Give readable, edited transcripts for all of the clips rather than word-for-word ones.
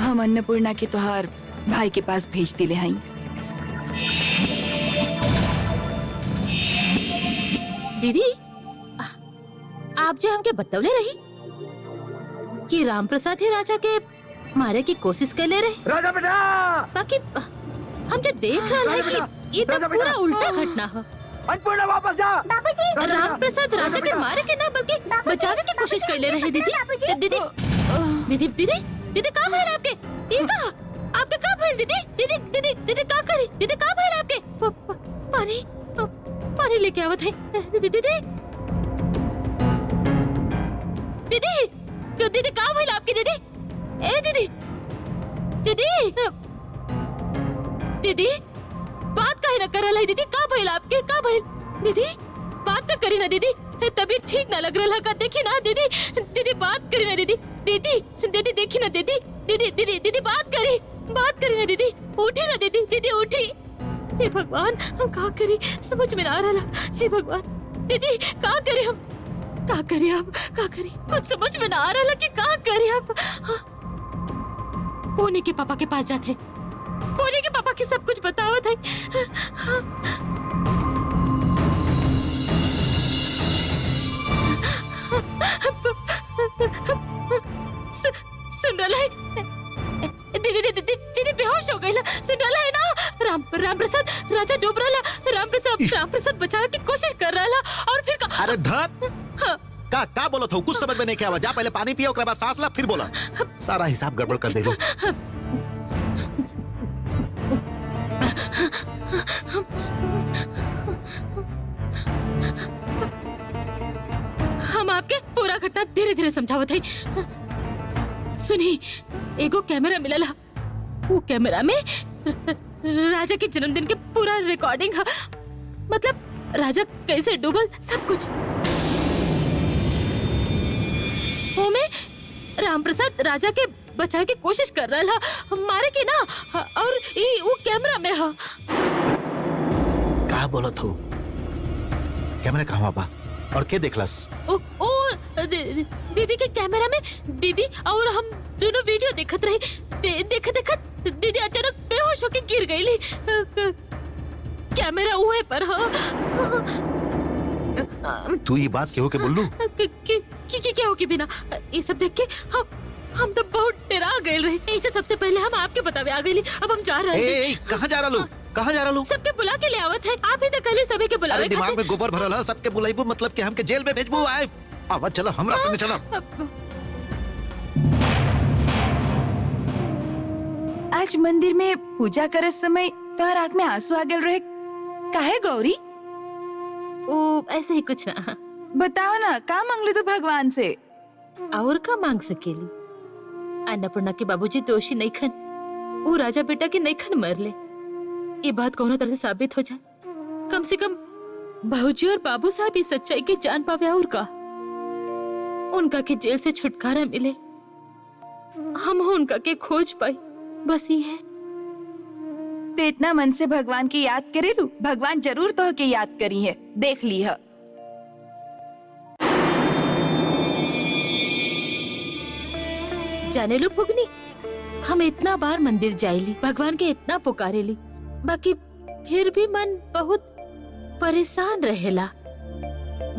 हम अन्नपूर्णा के तोहार भाई के पास भेज दिले हई। दीदी, आप जो हमके बतवले रही कि राम प्रसाद ही राजा के मारे की कोशिश कर ले रहे। राजा बेटा, बाकी हम जो देख रहा है कि ये तो पूरा उल्टा घटना है। अन्नपूर्णा वापस जा। राम प्रसाद राजा के मारे के ना बल्कि बचावे की कोशिश कर ले रहे। दीदी दीदी दीदी दीदी दीदी कहाँ भइल आपके? ये कहा आपके कहाँ भइल? दीदी दीदी दीदी दीदी कहाँ करी? दीदी कहाँ भइल आपके? पानी पानी लेके आवत है। दीदी दीदी दीदी दीदी कहाँ भइल आपकी? दीदी ए दीदी दीदी दीदी बात काहे न करल है? दीदी कहाँ भइल आपके? कहाँ भइल? दीदी बात तो करी ना। दीदी तबीयत ठीक ना लग रहा का। देखी ना दीदी, दीदी बात करी ना। दीदी दीदी दीदी देखी ना। दीदी दीदी दीदी दीदी बात करी ना। दीदी उठी ना। दीदी दीदी उठी। हे भगवान, हम क्या करी समझ में ना आ रहा। हे भगवान, दीदी क्या करे हम? क्या करी आप? क्या करी? कुछ समझ में ना आ रहा कि क्या करी आप? पोनी के पापा के पास जाते, पोनी के पापा की सब कुछ बतावत है। सुन रहा है? दीदी दीदी दीदी बेहोश हो गई। सुन रहा है ना? राम प्रसाद राजा डूब रहा। राम प्रसाद बचाने की कोशिश कर रहा और फिर अरे धत का बोलो था? कुछ समझ में नहीं क्या? जा पहले पानी पिया, उसके बाद सांस ला, फिर बोला। सारा हिसाब गड़बड़ कर दे लो। हम आपके पूरा घटना धीरे धीरे समझावत है। सुनी, एगो कैमरा मिलल। वो कैमरा में राजा के जन्मदिन के पूरा रिकॉर्डिंग है। मतलब राजा कैसे डूबल सब कुछ। वो में राम प्रसाद राजा के बचाए की कोशिश कर रहा है, मारे के ना। और ये वो कैमरा में है। का बोलो था? कैमरा कहाँ बा और के देखलस? ओ दीदी के कैमरा में दीदी और हम दोनों वीडियो देखत रहे। देखत दीदी अचानक बेहोश होके गिर गई। कैमरा उहे पर तू ये बात क्यों के बोलू? क्या हो के बिना ये सब देख के हम तो बहुत डरा गए रहे। इसे सबसे पहले हम आपके बतावे आ गए। अब हम जा रहे हैं। कहाँ जा रहा लो? कहाँ जा रहा लो? सबके बुला के ले आवत है। आप ही तो कल सभी के बुलावे। अरे दिमाग में गोबर भरल है। सबके बुलाइबू मतलब कि हमके जेल में भेजबू? आए आवाज चलो हमरा संग चलो। आज मंदिर में पूजा करे समय तोहर आँख में आंसू आ गए रहे। काहे गौरी? ओ ऐसे ही कुछ ना। बताओ ना, का मांगले तो भगवान से? और का मांग सकेली? अन्नपूर्णा के बाबूजी दोषी नहीं खन। वो राजा बेटा के नहीं खन मर ले। ये बात कोनो तरह से साबित हो जाए। कम से कम बाबूजी और बाबू साहब इस सच्चाई की जान पावे। और का उनका के जेल से छुटकारा मिले, हम उनका के खोज पाई। बस ये है। तो इतना मन से भगवान की याद करे लू, भगवान जरूर तो के याद करी है। देख ली है। जाने लो फुगनी, हम इतना बार मंदिर जाइली, भगवान के इतना पुकारेली, बाकी फिर भी मन बहुत परेशान रहेला।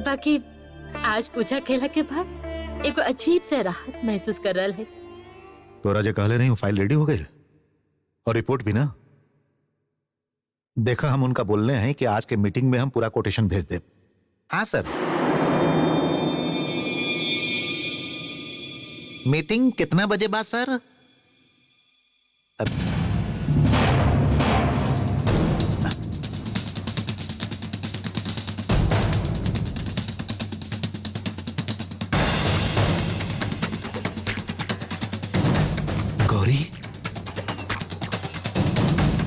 बाकी आज पूजा केला के बाद एक अजीब से राहत महसूस कर रहा है। तो राजा कहले नहीं फाइल रेडी हो गई और रिपोर्ट भी ना? देखा, हम उनका बोलने हैं कि आज के मीटिंग में हम पूरा कोटेशन भेज दे। हाँ सर। मीटिंग कितना बजे बाद सर? गौरी,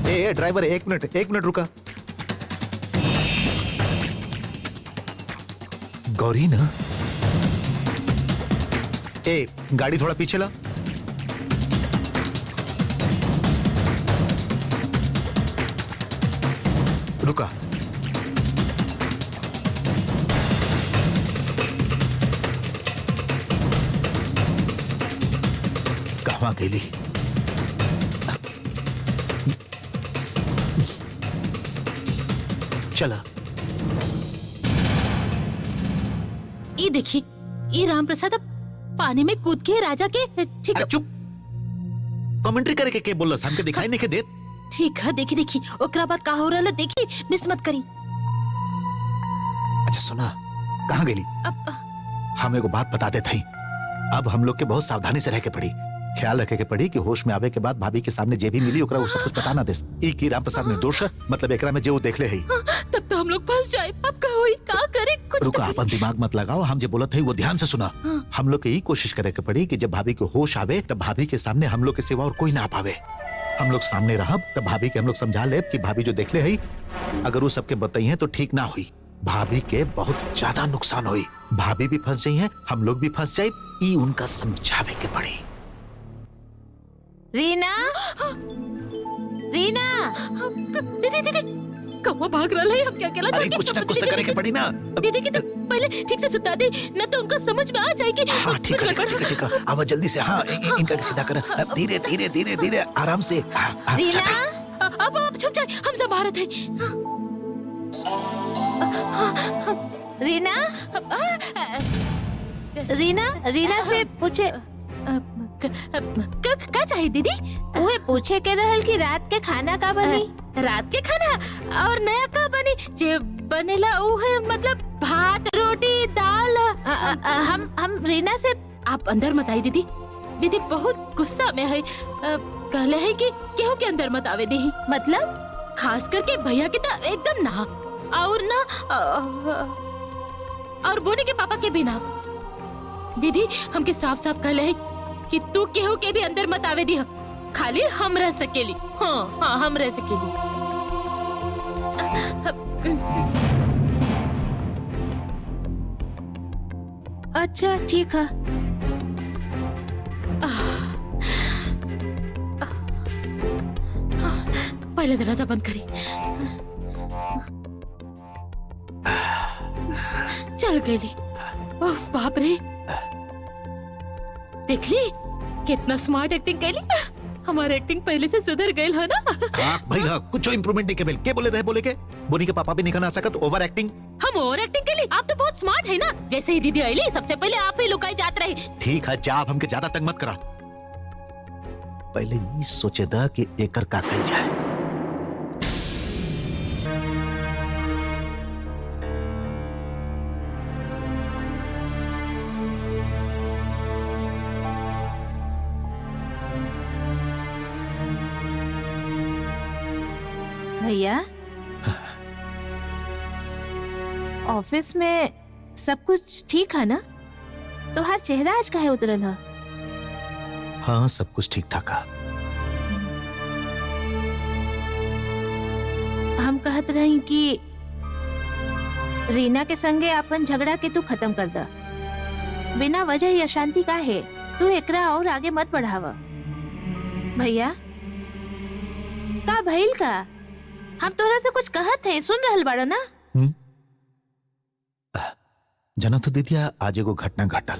ए ड्राइवर, एक मिनट रुका। गौरी ना, ए गाड़ी थोड़ा पीछे ला। रुका। कहाँ गेली? चला। ये देखिए, ये राम प्रसाद अब पानी में कूद के राजा के ठीक अरे चुप, कमेंट्री करे के बोल रहा हमके दिखाई नहीं के देत। ठीक है, देखी देखी ओकरा बाद का हो रहा है, देखी मिस मत करी। अच्छा सुना, कहाँ गेली? अब हम एगो बात बता देते हैं, अब हम लोग के बहुत सावधानी से रह के पड़ी, ख्याल रखे के पड़ी कि होश में आवे के बाद भाभी के सामने जे भी मिली ओकरा वो सब कुछ पता ना दे। ई की राम प्रसाद निर्दोष है, मतलब एकरा में जे वो देखले है। तब तो हम लोग फंस जाए। अब का होई, का करे, कुछ रुका, अपन दिमाग मत लगाओ, हम जो बोलत है वो ध्यान से सुना। हम लोग के यही कोशिश करे के पड़ी कि जब भाभी को होश आवे तब भाभी के सामने हम लोग के सिवा और कोई ना पावे। हम लोग सामने रहब तब भाभी के हम लोग समझा ले कि भाभी जो देखले है अगर वो सबके बताई है तो ठीक ना हुई, भाभी के बहुत ज्यादा नुकसान हुई, भाभी भी फंस जाई है, हम लोग भी फंस जाए, ई उनका समझावे के पड़ी। रीना, रीना, दीदी दीदी कौवा भाग रहा है, हम क्या अकेला अरे कुछ ना कुछ तो करे के पड़ी ना। दीदी की तो पहले ठीक से सुता दे, न तो उनको समझ में आ जाएगी। हाँ ठीक है, ठीक है, ठीक है, आवाज जल्दी से। हाँ इनका सीधा कर, धीरे धीरे धीरे धीरे आराम से। रीना, अब छुप जाए, हम संभाल रहे थे। रीना, रीना, रीना से पूछे क्या चाहिए दीदी? उहे पूछे के रहल कि रात के खाना का बनी? रात के खाना और नया का बनी? जे बनेला उहे मतलब भात, रोटी, दाल। हम रीना से आप अंदर मत आई दीदी, दीदी बहुत गुस्सा में है, कहले है कि केहू के अंदर मत आवे दी, मतलब खास करके भैया के तो एकदम ना, और ना और बोनी के पापा के भी ना। दीदी हमके साफ साफ कहले है कि तू केहू के भी अंदर मत आवे दी, खाली हम रह सकेली। हाँ हाँ, हम रह सकेली। अच्छा ठीक है। पहले दरवाजा बंद करी। चल गई। ओह बाप रे, देख ली कितना स्मार्ट एक्टिंग कैली। हमारी एक्टिंग पहले से सुधर गई है ना। हाँ भाई, हाँ कुछ इम्प्रूवमेंट नहीं के बेल के बोले रहे, बोले के बोनी के पापा भी नहीं करना सकत ओवर एक्टिंग। हम ओवर एक्टिंग के लिए आप तो बहुत स्मार्ट है ना। जैसे ही दीदी आई सबसे पहले आप ही लुकाई जात रहे। ठीक है, जा, हमके ज्यादा तंग मत करा। पहले ये सोचे दा कि एकर का कल जाए। भैया, ऑफिस में सब कुछ ठीक है ना? तो हर चेहरा आज काहे उतरल है? हाँ सब कुछ ठीक ठाक है। हम कहत रही कि रीना के संगे अपन झगड़ा के तू खत्म कर दा। बिना वजह ही अशांति का है, तू एकरा और आगे मत बढ़ावा। भैया का भइल का? हम तोरा से कुछ कहत है, सुन रहल बाड़ा ना? जना तो दीदिया, आज एगो घटना घटल।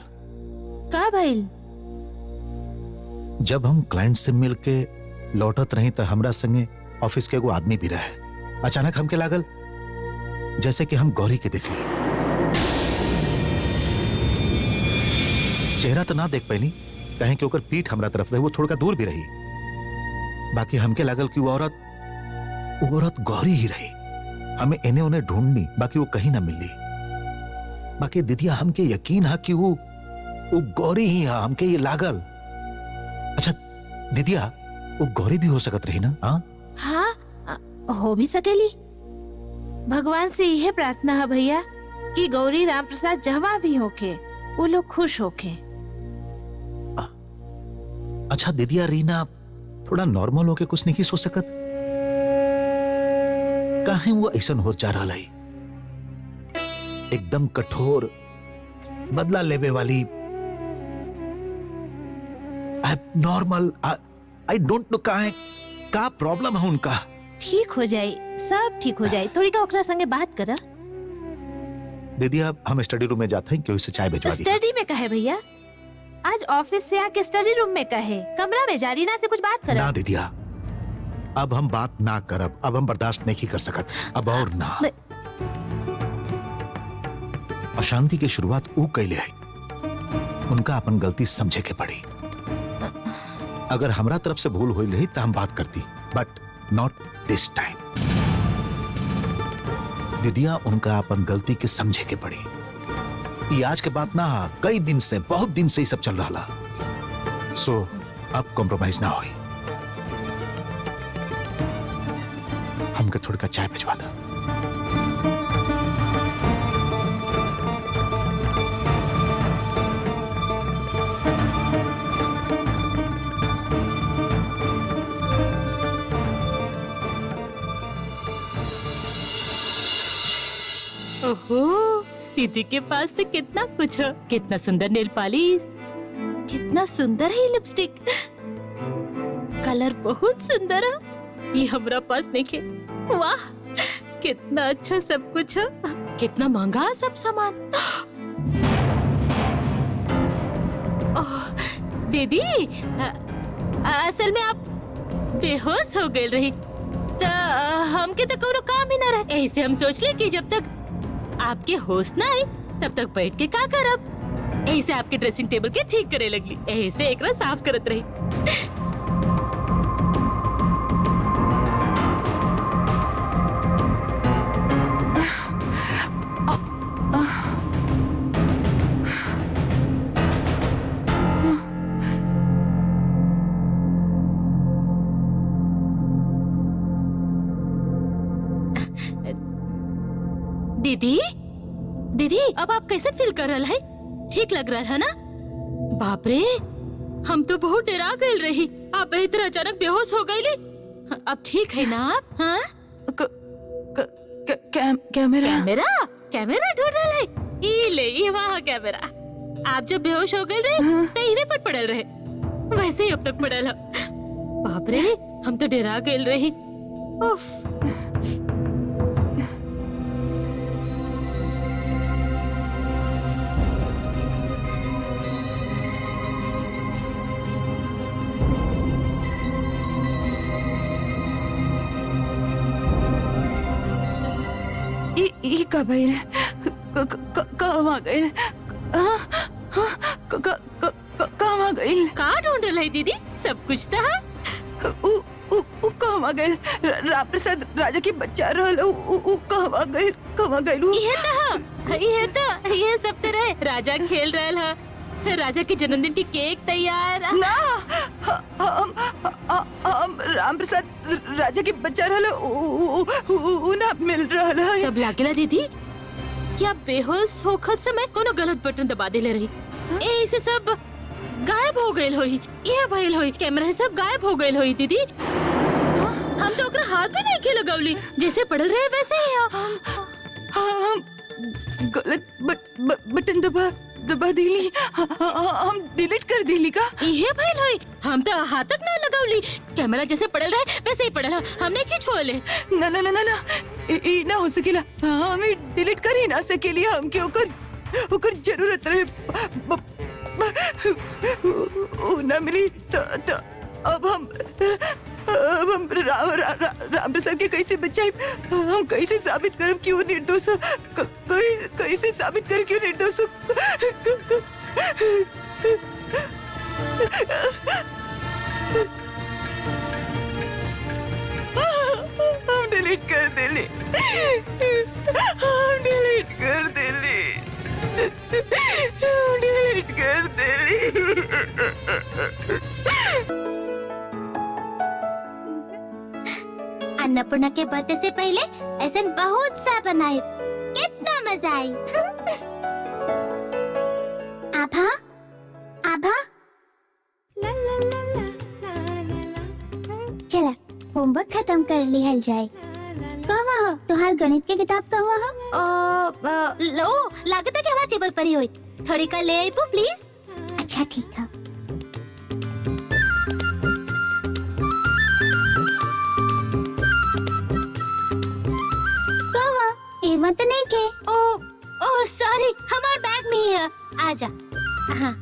का भइल? जब हम क्लाइंट से मिलके लौटत रही तो हमरा संगे ऑफिस के एगो आदमी भी रहे। अचानक हमके लागल जैसे कि हम गौरी के देखली। चेहरा तो ना देख पैनी, कहें कि ओकर पीठ हमरा तरफ रहे, वो थोड़ा दूर भी रही। बाकी हमके लागल कि वो औरत गौरी ही रही। हमें इन्हें उन्हें ढूंढनी, बाकी वो कहीं ना मिली। बाकी दीदिया हमके यकीन है कि वो गौरी ही है, हमके ये लागल। अच्छा दीदिया, वो गौरी भी हो सकत रही ना? हाँ हो भी सकेली। भगवान से यह प्रार्थना है भैया कि गौरी राम प्रसाद जहाँ भी होके वो लोग खुश होके। अच्छा दीदिया, रीना थोड़ा नॉर्मल होके कुछ नहीं सोच सकत? काहे वो ऐसा हो जा रहा है? एकदम कठोर, बदला लेवे वाली, नॉर्मल। आई डोंट नो का प्रॉब्लम है उनका। ठीक हो जाए, सब ठीक हो जाए। थोड़ी का ओकरा संगे बात करा। दीदिया हम स्टडी रूम में जाते हैं, क्यों से चाय भिजवा दी। स्टडी में कहे भैया? आज ऑफिस से आके स्टडी रूम में कहे, कमरा में जा रीना से कुछ बात करा। ना दीदिया, अब हम बात ना करब, अब हम बर्दाश्त नहीं कर सकत, अब और ना। अशांति की शुरुआत ऊ कैले है, उनका अपन गलती समझे के पड़ी। अगर हमरा तरफ से भूल हुई रही तो हम बात करती, बट नॉट दिस टाइम। दीदिया, उनका अपन गलती के समझे के पड़ी। ये आज के बात ना, कई दिन से, बहुत दिन से ही सब चल रहा। सो अब कॉम्प्रोमाइज ना होई। हमके थोड़ा का चाय भिजवा था। ओहो, दीदी के पास तो कितना कुछ है। कितना सुंदर नेल पॉलिश, कितना सुंदर है लिपस्टिक, कलर बहुत सुंदर है। ये हमरा पास नहीं है। वाह, कितना अच्छा सब कुछ है। कितना महंगा है सब सामान। ओह, दीदी, असल में आप बेहोश हो गए रही तो हमके तो कोनो काम ही ना रहे। ऐसे हम सोच ले कि जब तक आपके होश ना आए तब तक बैठ के का करब। ऐसे आपके ड्रेसिंग टेबल के ठीक करे लगली, ऐसे एकरा साफ करत रही। दीदी, दीदी, अब आप कैसे फील कर रहा है? ठीक लग रहा है ना? बाप रे, हम तो बहुत डरा गए रही। आप इतना अचानक बेहोश हो गई। अब ठीक है ना आप? हाँ? कैमरा कैमरा कैमरा ढूंढ रहा है। ये ले, ये वहाँ कैमरा। आप जब बेहोश हो गए रहे तो इवे पर पड़ल रहे, वैसे ही अब तक पड़ल है। बाप रे, हम तो डरा गए रही। उफ। ये कब आए? कब आ गए? कब आ गए? का ढूंढ रही दीदी? सब कुछ था। कब आ गए? राम प्रसाद राजा की बच्चा रहल, कब आ गए? कब आ गए? ये सब तो रहे। राजा खेल रहा है, राजा के जन्मदिन की केक तैयार। ना, हम राम प्रसाद राजा की बच्चा रहल, ना मिल रहा है। तब लागेला दीदी क्या बेहोश होखत समय कोनो गलत बटन दबा देले रही, ऐसे सब गायब हो गए होई। ये भइल होई, कैमरा सब गायब हो गए होई दीदी। हम तो ओकरा हाथ भी नहीं के लगौली, जैसे पड़ल रहे वैसे ही। हम गलत बटन दबा दिली। हम डिलीट कर दिली का। ये भइल होई, हम तो हाथ तक ना लगौली। कैमरा जैसे पड़ल रहे वैसे ही पड़ल है, हमने की छोले। ना ना ना ना ना, ई ना हो सकेला। हम डिलीट कर ही ना सकेली। हमके ओकर जरूरत रहे, ना मिली तो अब हम राम प्रसाद के कैसे बचाए? हम कैसे साबित करब कि वो निर्दोष? कैसे साबित कर कि वो निर्दोष? हम डिलीट कर देले। हम डिलीट कर देले। हम डिलीट कर देले। अन्नपूर्णा के बर्थडे से पहले ऐसा बहुत सा बनाए, कितना मजा आई। आभा, आभा, चला होमवर्क खत्म कर लिया जाए। कहवा हो तुहार गणित के किताब? कहवा हो? लो लागत है कि हमारे टेबल पर ही हुई। थोड़ी का ले आई प्लीज। अच्छा ठीक है। एवं तो नहीं के। ओ सॉरी, हमारे बैग में ही है। आजा। हाँ।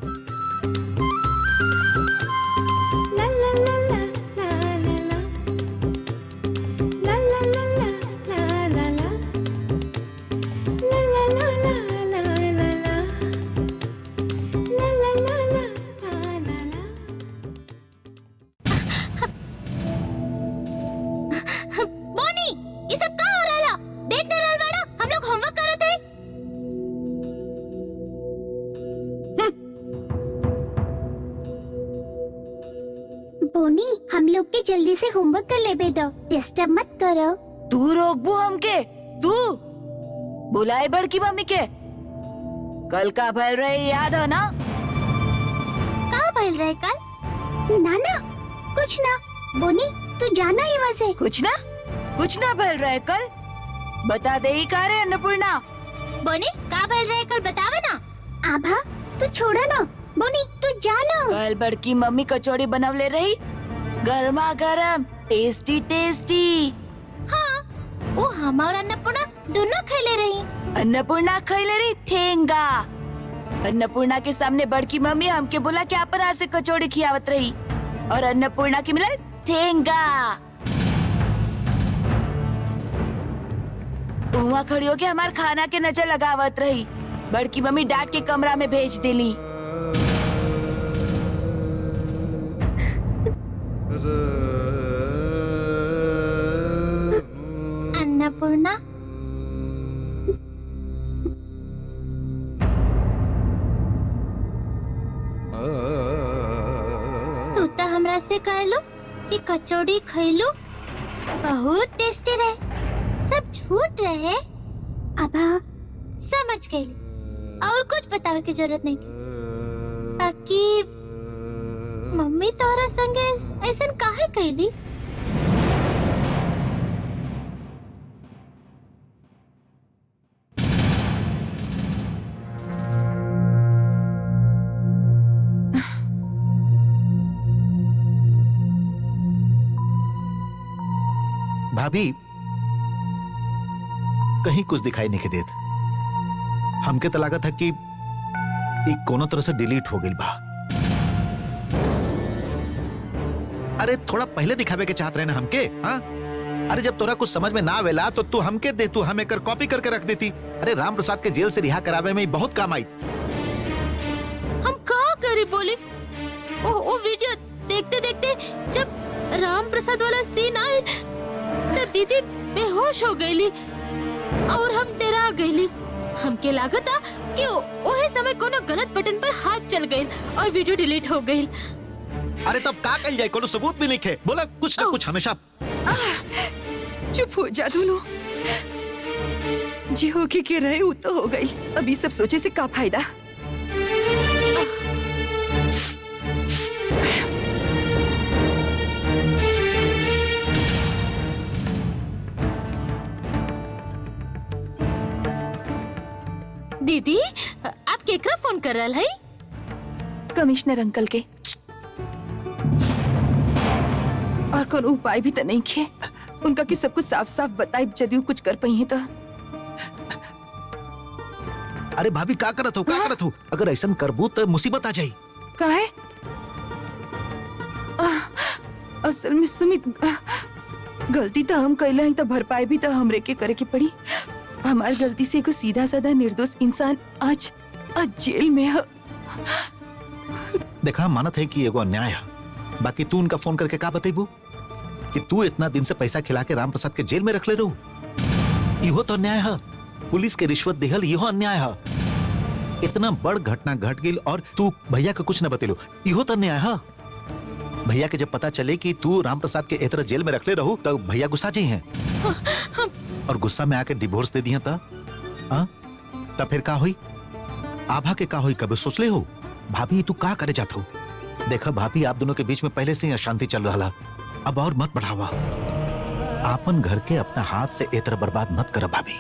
ला ला ला ला ला ला ला ला ला ला ला ला ला ला ला ला ला ला लोग के जल्दी से होमवर्क कर ले दो, डिस्टर्ब मत करो। तू रोकबू हमके? तू बुलाए बड़की मम्मी के? कल का भल रहे याद है ना? कहाँ भइल रहे कल? ना कुछ ना। बोनी तू जाना यहाँ से। कुछ ना भल रहे कल। बता दे ही का रे अन्नपूर्णा। बोनी कहाँ भइल रहे कल बतावे ना। आभा तू छोड़ा ना। बोनी तू जाना। कल बड़की मम्मी कचौड़ी बनवले रही, गर्मा गर्म, टेस्टी टेस्टी। हाँ वो हम और अन्नपूर्णा दोनों खेले रही। अन्नपूर्णा खैले रही ठेंगा। अन्नपूर्णा के सामने बड़की मम्मी हमके बोला कि अपन हाथ से कचौड़ी खियावत रही, और अन्नपूर्णा की मिला ठेंगा। वहाँ खड़ी होके हमार खाना के नजर लगावत रही। बड़की मम्मी डांट के कमरा में भेज दिली। अन्नपूर्णा तू तो हमरा से कहलो कि कचौड़ी खैलू बहुत टेस्टी रहे, सब झूठ रहे। अबा समझ गई, और कुछ बतावे की जरूरत नहीं। बाकी मम्मी तोहरा संगे ऐसन काहे कैली? भाभी कहीं कुछ दिखाई नहीं के देत। हमके तो लागत है कि एक कोनो तरह से डिलीट हो गई बा। अरे थोड़ा पहले दिखावे के चाहत रहे ना हमके। हाँ अरे जब तोरा कुछ समझ में ना आवेला तो तू हमके दे, तू हमें कर कॉपी करके रख देती। अरे राम प्रसाद के जेल से रिहा करावे में बहुत काम आई। हम का करी बोली? वो वीडियो देखते देखते जब राम प्रसाद वाला सीन आए तो दीदी बेहोश हो गईली और हम डरा गईली। हमके लागता कि ओहे समय कोनो गलत बटन पर हाथ चल गई और वीडियो डिलीट हो गई। अरे तब का कल जाए? कोनो सबूत भी नहीं खे। बोला कुछ ना कुछ हमेशा। चुप हो जा दोनों। जी होके के रहे वो तो हो गई, अभी सब सोचे से का फायदा। दीदी आप केकरा फोन कर रहा है? कमिश्नर अंकल के। और कौन उपाय भी तो नहीं खे उनका कि सब कुछ साफ साफ बताए, जदि कुछ कर पाई है तो। अरे भाभी का करत हो, का करत हो? अगर ऐसा करबू तो मुसीबत आ जाई। काहे? असल में सुमित, गलती तो हम कैला ही तो भरपाई भी तो हमरे के करे के पड़ी। हमारी गलती से एगो सीधा साधा निर्दोष इंसान आज जेल में है। देखा मानत है कि एगो अन्याय है, बाकी तू उनका फोन करके का बतेबू कि तू इतना दिन से पैसा खिला के राम प्रसाद के जेल में रख ले रहू? इहो तो अन्याय है। पुलिस के रिश्वत देहल इहो अन्याय है। इतना बड़ घटना घट गई और तू भैया का कुछ न बतेलो, इहो तो अन्याय है। भैया के जब पता चले कि तू राम प्रसाद के इतना जेल में रख ले रहू तब भैया गुस्सा जी हैं और गुस्सा में आके डिवोर्स दे दिया तब फिर का हुई? आभा के का हुई कभी सोच ले हो? भाभी तू का करे जात हो? देखा भाभी आप दोनों के बीच में पहले से ही अशांति चल रहा, अब और मत बढ़ावा। आपन घर के अपना हाथ से एतर बर्बाद मत कर भाभी।